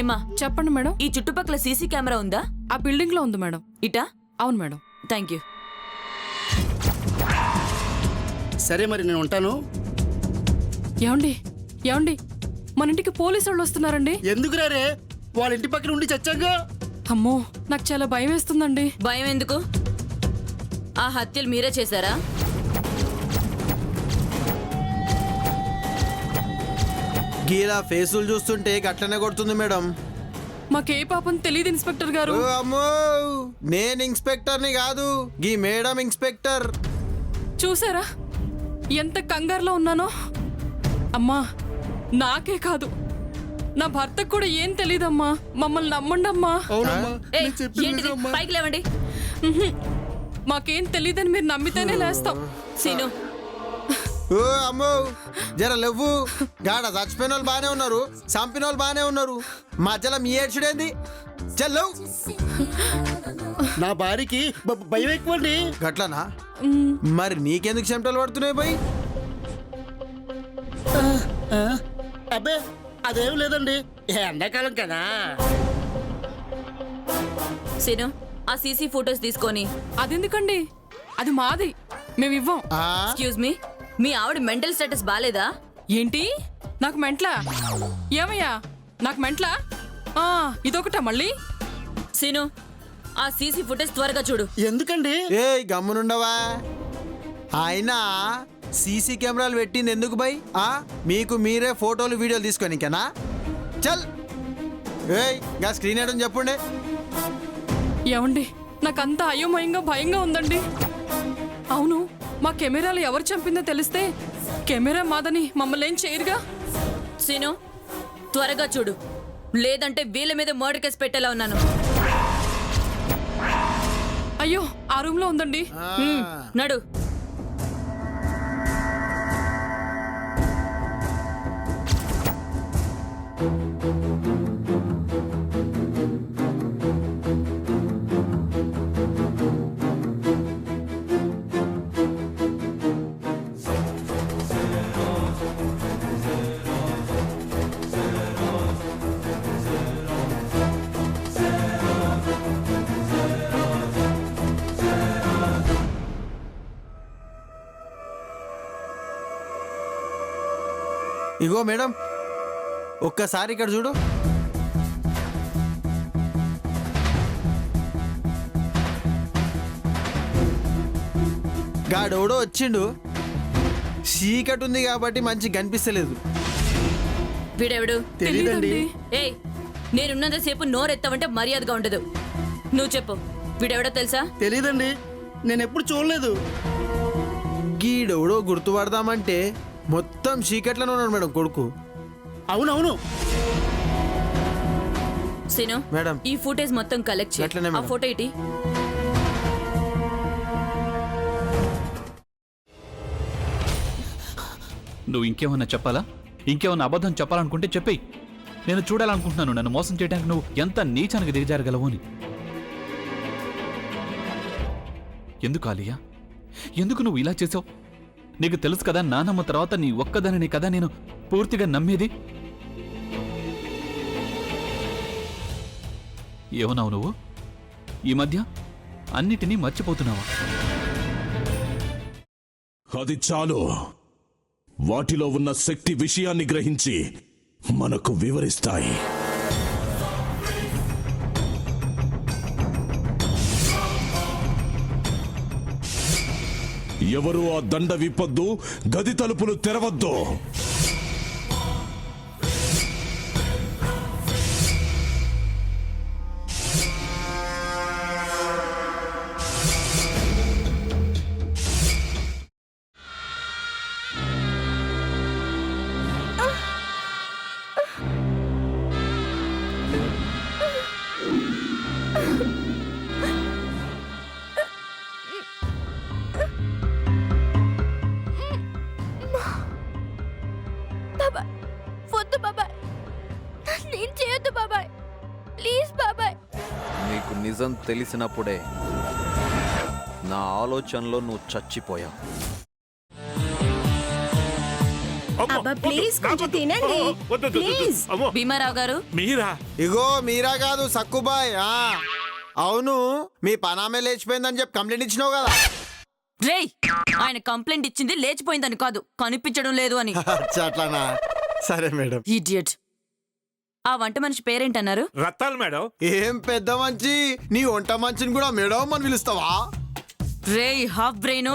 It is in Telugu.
ఏమా చెప్పండి మేడం. ఈ చుట్టుపక్కల సీసీ కెమెరా ఉందా? ఆ బిల్డింగ్ లో ఉంది మేడం. ఇటా? అవును మేడం. Thank you. సరే మరి నేను ఉంటాను. ఏమండి ఏమండి మన ఇంటికి పోలీసు వాళ్ళు వస్తున్నారండి. ఎందుకు రే? వాళ్ళ ఇంటి పక్కన ఉండి చచ్చాగా. అమ్మో నాకు చాలా భయం వేస్తుందండి. భయం ఎందుకు? ఆ హత్యలు మీరే చేశారా? గీలా ఫేసులు చూస్తుంటే గట్లనే కొడుతుంది మేడం. మాకే పాపం తెలియదు ఇన్స్పెక్టర్ గారు. ఓ అమ్మో, నేను ఇన్స్పెక్టర్ని కాదు, గీ మేడం ఇన్స్పెక్టర్. చూసారా ఎంత కంగారులో ఉన్నానో. అమ్మా నాకే కాదు నా భర్తకు కూడా ఏం తెలీదమ్మా. మమ్మల్ని నమ్మండమ్మా. అవునమ్మా, ఏయ్, నేను చెప్పింది ఏంటిది? నిజమమ్మా. పైకి లేవండి. మాకేం తెలీదని మీరు నమ్మితేనే లేస్తాం. సీను, ఓ అమ్మో, జర లేవు. గాడ చచ్చిపోయిన వాళ్ళు బానే ఉన్నారు, చంపిన వాళ్ళు బానే ఉన్నారు, మధ్యలో మీ ఏడ్చుడేంది? చల్లవు. నా భార్యకి భయం ఎక్కువండి. గట్లనా? మరి నీకెందుకు చెమటలు పడుతున్నాయి పోయి? అబ్బే అదేం లేదండి, ఎండాకాలం కదా. సీను, ఆ సీసీ ఫోటోస్ తీసుకొని. అదెందుకండి? అది మాది, మేము ఇవ్వం. ఆ? ఎక్స్క్యూజ్ మీ, మీ ఆవిడ మెంటల్ స్టేటస్ బాలేదా? ఏంటి నాకు మెంట్లా? ఏమయ్యా నాకు మెంట్లా? ఇదొకటా మళ్ళీ? సీను, ఆ సీసీ ఫుటేజ్ త్వరగా చూడు. ఎందుకండి? ఏ గమ్మునుండవా? అయినా సీసీ కెమెరాలు పెట్టింది ఎందుకు బై? మీకు మీరే ఫోటోలు వీడియోలు తీసుకోనికేనా? చల్ ఏయ్ గా స్క్రీన్ ఏడని చెప్పండి. ఏమండి నాకంతా అయోమయంగా భయంగా ఉందండి. అవును, మా కెమెరాలు ఎవరు చంపిందో తెలిస్తే కెమెరా మాదని మమ్మల్ని ఏం చేయరుగా. సీను, త్వరగా చూడు, లేదంటే వీళ్ళ మీద మర్డర్ కేసు పెట్టేలా ఉన్నాను. అయ్యో ఆ రూమ్ లో ఉందండి. నడు. ఇగో మేడం, ఒక్కసారి ఇక్కడ చూడు. గాడోడో వచ్చిండు, చీకటి ఉంది కాబట్టి మంచి కనిపిస్తలేదు. వీడెవడు? తెలీదండి. ఏయ్, నేనున్నంతసేపు నోరెత్తావంటే మర్యాదగా ఉండదు. నువ్వు చెప్పు, వీడెవడో తెలుసా? తెలీదండి, నేను ఎప్పుడు చూడలేదు. గీడోడో గుర్తుపడదామంటే మొత్తం చీకట్లోనే ఉన్నాడు మేడం కొడుకు. అవునవును. సీను మేడం, ఈ ఫుటేజ్ మొత్తం కలెక్ట్ అట్లనే చేయి. ఆ మేడం. ఫోటో ఇటీ. నువ్వు ఇంకేమన్నా చెప్పాలా? ఇంకేమన్నా అబద్ధం చెప్పాలనుకుంటే చెప్పేయి. నేను చూడాలనుకుంటున్నాను నన్ను మోసం చేయడానికి నువ్వు ఎంత నీచానికి దిగజారగలవు అని. ఎందుకు ఆలియా, ఎందుకు నువ్వు ఇలా చేసావు? నీకు తెలుసు కదా నానమ్మ తర్వాత నీ ఒక్కదానిని కదా నేను పూర్తిగా నమ్మేది. ఏమన్నావు నువ్వు? ఈ మధ్య అన్నిటినీ మర్చిపోతున్నావా? అది చాలు. వాటిలో ఉన్న శక్తి విషయాన్ని గ్రహించి మనకు వివరిస్తాయి. ఎవరు ఆ దండ విప్పొద్దు, గది తలుపులు తెరవద్దు. నీకు నిజం తెలిసినప్పుడే నా ఆలోచనలో నువ్వు చచ్చిపోయావు. అబ్బా ప్లీజ్ కొంచెం తినండి ప్లీజ్. భీమారావు గారు మీరా? ఇగో మీరా కాదు సక్కుబాయ్ అవును మీ పనామే లేచిపోయిందని చెప్పి కంప్లైంట్ ఇచ్చినావు కదా. రేయ్ ఆయన కంప్లైంట్ ఇచ్చింది లేచిపోయిందని కాదు, కనిపించడం లేదు అని. అచ్చా, అట్లానా? సరే మేడం. ఇడియట్. ఆ వంట మనిషి పేరేంటన్నారు? రత్తాలు మేడం. ఏం పెద్ద మంచి, నీ వంట మంచిని కూడా మేడం అని పిలుస్తావా? రేయ్ హాఫ్ బ్రెయిన్,